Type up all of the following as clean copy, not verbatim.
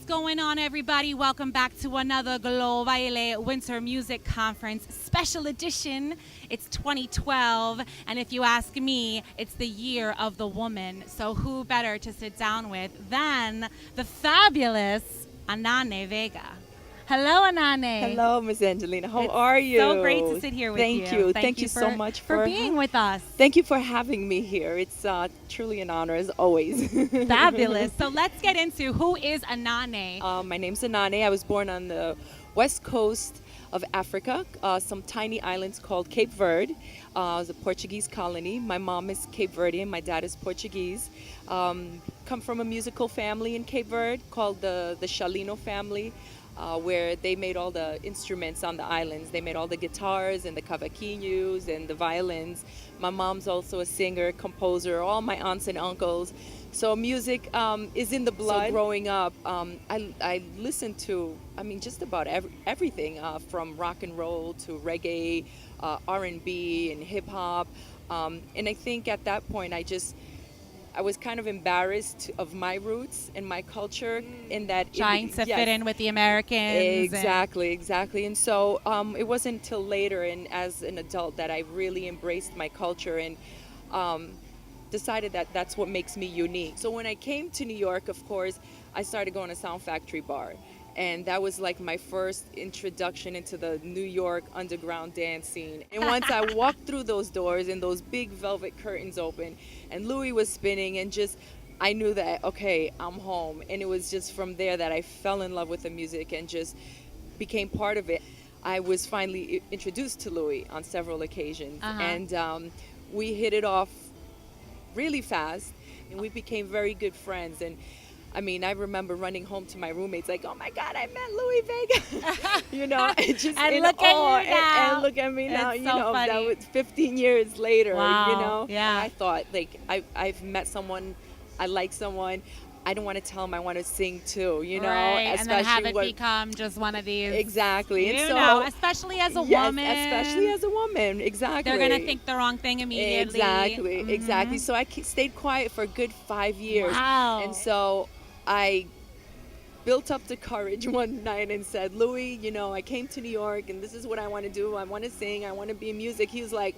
What's going on, everybody? Welcome back to another Globaile Winter Music Conference special edition. It's 2012, and if you ask me, it's the year of the woman. So who better to sit down with than the fabulous Anane Vega. Hello, Anane. Hello, Miss Angelina. How are you? So great to sit here with you. Thank you. Thank you so much for being with us. Thank you for having me here. It's truly an honor, as always. Fabulous. So let's get into who is Anane. My name's Anane. I was born on the west coast of Africa, some tiny islands called Cape Verde. It was a Portuguese colony. My mom is Cape Verdean. My dad is Portuguese. Come from a musical family in Cape Verde called the Shalino family. Where they made all the instruments on the islands. They made all the guitars and the cavaquinhos and the violins. My mom's also a singer, composer, all my aunts and uncles. So music is in the blood. So growing up, I listened to, just about everything from rock and roll to reggae, R&B and hip hop. And I think at that point, I was kind of embarrassed of my roots and my culture in that trying to fit in with the Americans. Exactly. And so it wasn't until later and as an adult that I really embraced my culture and decided that that's what makes me unique. So when I came to New York, of course, I started going to Sound Factory Bar. And that was like my first introduction into the New York underground dance scene. And once I walked through those doors and those big velvet curtains open and Louie was spinning and I knew that, okay, I'm home. And it was just from there that I fell in love with the music and just became part of it. I was finally introduced to Louie on several occasions. And we hit it off really fast and we became very good friends. And I remember running home to my roommates like, oh my God, I met Louie Vega. And look at you now. And look at me now. It's so funny. That was 15 years later. Wow. Yeah. And I thought, I've met someone, I like someone. I don't want to tell them I want to sing too, Right, and then have it become just one of these. Exactly. And so, especially as a woman. Especially as a woman, exactly. They're going to think the wrong thing immediately. Exactly. So I stayed quiet for a good 5 years. Wow. And so I built up the courage one night and said, Louie, I came to New York and this is what I want to do. I want to sing. I want to be in music. He was like,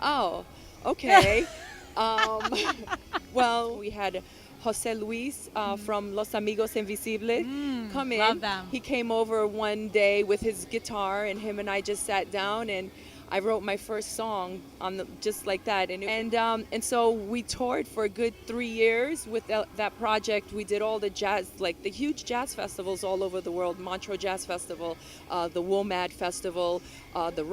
oh, okay. Well, we had Jose Luis from Los Amigos Invisibles come in. Love them. He came over one day with his guitar and him and I just sat down and I wrote my first song just like that. And so we toured for a good 3 years with that project. We did all the jazz, like the huge jazz festivals all over the world, Montreux Jazz Festival, the WOMAD Festival, the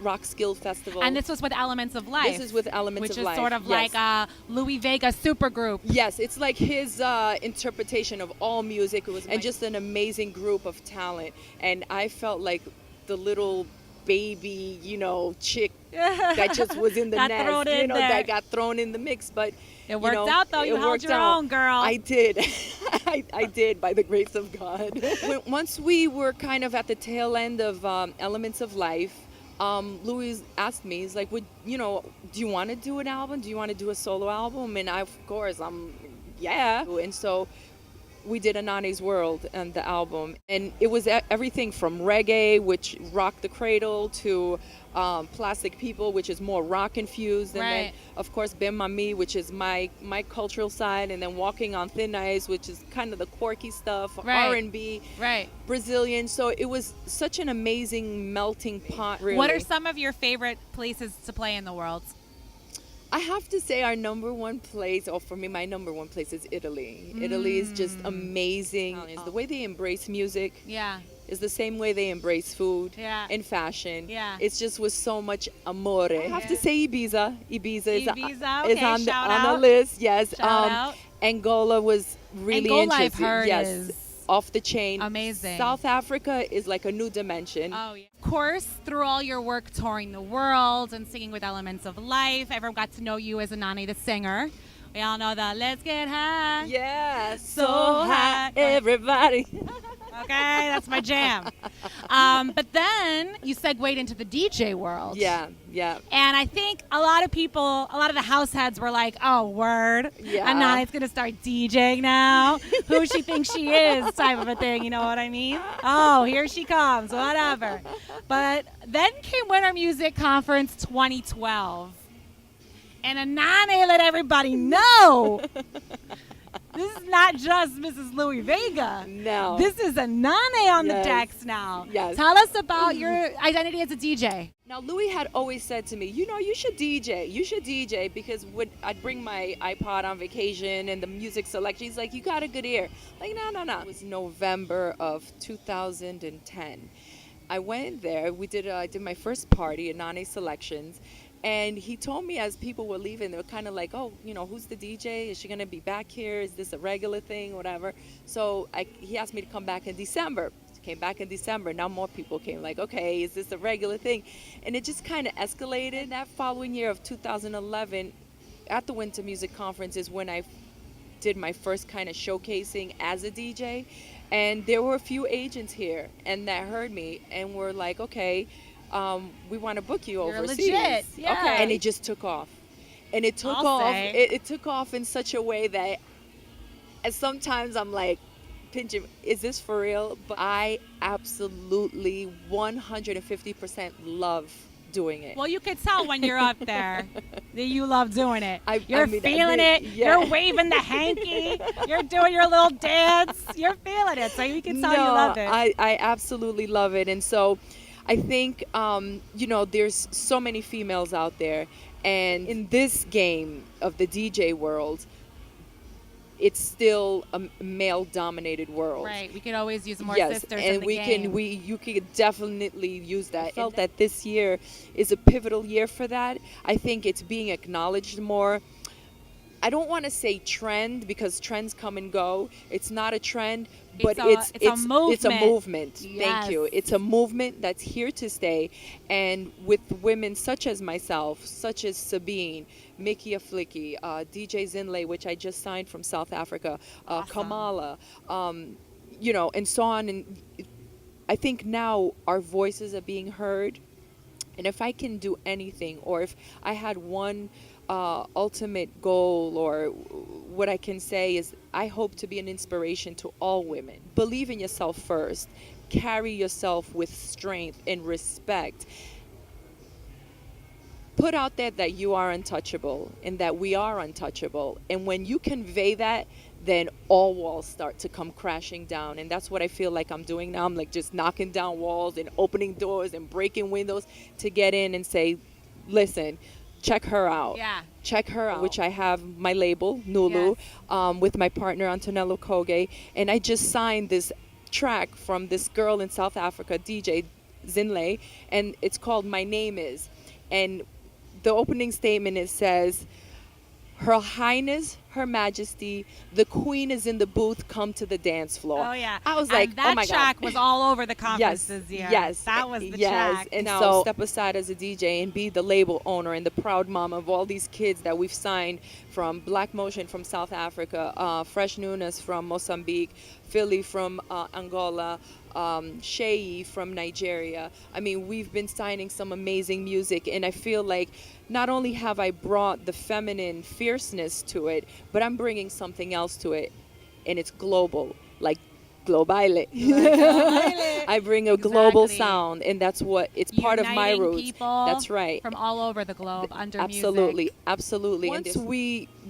Rock Skill Festival. And this was with Elements of Life. This is with Elements of Life. Which is sort of like a Louie Vega supergroup. Yes, it's like his interpretation of all music. And just an amazing group of talent. And I felt like the little baby, chick that just was in the nest, that got thrown in the mix. But it worked out though. You held your own, girl. I did. I did, by the grace of God. Once we were kind of at the tail end of Elements of Life, Louis asked me, he's like, do you want to do an album? Do you want to do a solo album? And of course, yeah. And so we did Anane's World and the album, and it was everything from reggae, which rocked the cradle, to Plastic People, which is more rock infused, and then of course Ben Mami, which is my cultural side, and then Walking on Thin Ice, which is kind of the quirky stuff, R&B, Brazilian. So it was such an amazing melting pot. Really. What are some of your favorite places to play in the world? I have to say our number one place, or for me, my number one place is Italy. Italy is just amazing. The way they embrace music is the same way they embrace food and fashion. It's just with so much amore. I have to say Ibiza. Ibiza is on the list. Yes. Shout out. Angola was really interesting. I've heard is off the chain. Amazing. South Africa is like a new dimension. Oh, yeah. Of course, through all your work touring the world and singing with Elements of Life, everyone got to know you as Anane the singer. We all know the Let's Get High. Yeah, so high, everybody. Okay, that's my jam. But then you segued into the DJ world. Yeah. And I think a lot of the house heads were like, oh, word. Yeah. Anani's going to start DJing now. Who she thinks she is type of a thing. You know what I mean? Oh, here she comes. Whatever. But then came Winter Music Conference 2012. And Anane let everybody know. This is not just Mrs. Louie Vega. No. This is Anane on the decks now. Yes. Tell us about your identity as a DJ. Now, Louie had always said to me, you should DJ. You should DJ, because I'd bring my iPod on vacation and the music selection. He's like, you got a good ear. Like, no. It was November of 2010. I went there. I did my first party, Anane Selections. And he told me as people were leaving, they were kind of like, oh, who's the DJ? Is she going to be back here? Is this a regular thing? Whatever. So he asked me to come back in December. Came back in December. Now more people came, like, okay, is this a regular thing? And it just kind of escalated. That following year of 2011, at the Winter Music Conference is when I did my first kind of showcasing as a DJ. And there were a few agents here and that heard me and were like, okay, we want to book you overseas. You're legit, yeah. Okay. And it just took off. And it took off. It took off in such a way that sometimes I'm like, pinching, is this for real? But I absolutely 150% love doing it. Well, you could tell when you're up there that you love doing it. You're I mean, feeling it. Yeah. You're waving the hanky. You're doing your little dance. You're feeling it. So you can tell you love it. I absolutely love it. And so I think, there's so many females out there. And in this game of the DJ world, it's still a male-dominated world. Right. We could always use more yes, sisters and in the game. You could definitely use that. I felt that this year is a pivotal year for that. I think it's being acknowledged more. I don't want to say trend because trends come and go. It's not a trend, but it's a movement. It's a movement. Yes. Thank you. It's a movement that's here to stay. And with women such as myself, such as Sabine, Mickey Afliki, DJ Zinley, which I just signed from South Africa, Awesome. Kamala, and so on. And I think now our voices are being heard. And if I can do anything, or if I had one ultimate goal, or what I can say is I hope to be an inspiration to all women. Believe in yourself first. Carry yourself with strength and respect. Put out there that you are untouchable and that we are untouchable. And when you convey that, then all walls start to come crashing down. And that's what I feel like I'm doing now. I'm like just knocking down walls and opening doors and breaking windows to get in and say, listen, check her out. Yeah. Check her out, which I have my label, Nulu, with my partner, Antonello Koge. And I just signed this track from this girl in South Africa, DJ Zinley, and it's called My Name Is. And the opening statement, it says, Her Highness, Her Majesty, the Queen is in the booth, come to the dance floor. Oh, yeah. I was like, that oh my God. track was all over the conference this year. Yes. That was the yes. track. And now step aside as a DJ and be the label owner and the proud mom of all these kids that we've signed from Black Motion from South Africa, Fresh Nunes from Mozambique, Philly from Angola, Sheyi from Nigeria. I mean, we've been signing some amazing music, and I feel like not only have I brought the feminine fierceness to it, but I'm bringing something else to it, and it's global, like Globaile. I bring a global sound, and that's what it's part of my roots. People that's right. From all over the globe under music. Absolutely.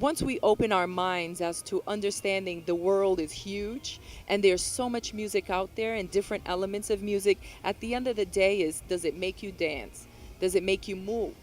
Once we open our minds as to understanding the world is huge, and there's so much music out there and different elements of music, at the end of the day does it make you dance? Does it make you move?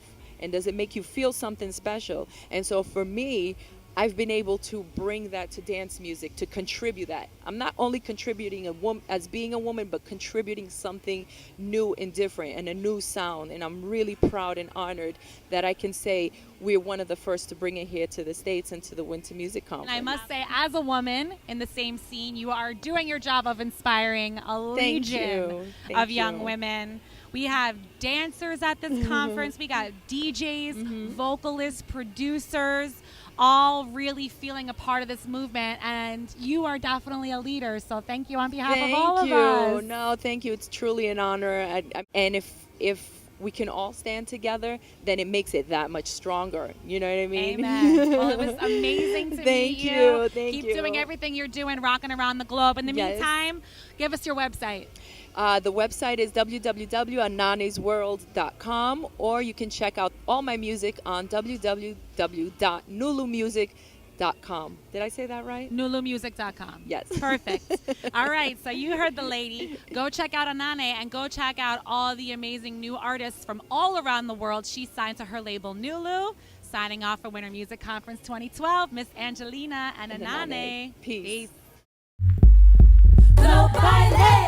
And does it make you feel something special? And so for me, I've been able to bring that to dance music, to contribute that. I'm not only contributing as being a woman, but contributing something new and different and a new sound. And I'm really proud and honored that I can say we're one of the first to bring it here to the States and to the Winter Music Conference. And I must say, as a woman in the same scene, you are doing your job of inspiring a legion of young women. We have dancers at this conference. We got DJs, vocalists, producers. all really feeling a part of this movement, and you are definitely a leader. So thank you on behalf of all of us. No, thank you. It's truly an honor. And if we can all stand together, then it makes it that much stronger. You know what I mean? Amen. Well, it was amazing to meet you. Thank you. Keep doing everything you're doing, rocking around the globe. In the Yes. meantime, give us your website. The website is www.ananesworld.com, or you can check out all my music on www.nulumusic.com. Did I say that right? NuluMusic.com. Yes. Perfect. All right, so you heard the lady. Go check out Anane and go check out all the amazing new artists from all around the world. She signed to her label Nulu. Signing off for Winter Music Conference 2012, Miss Angelina and Anane. Peace. Globaile.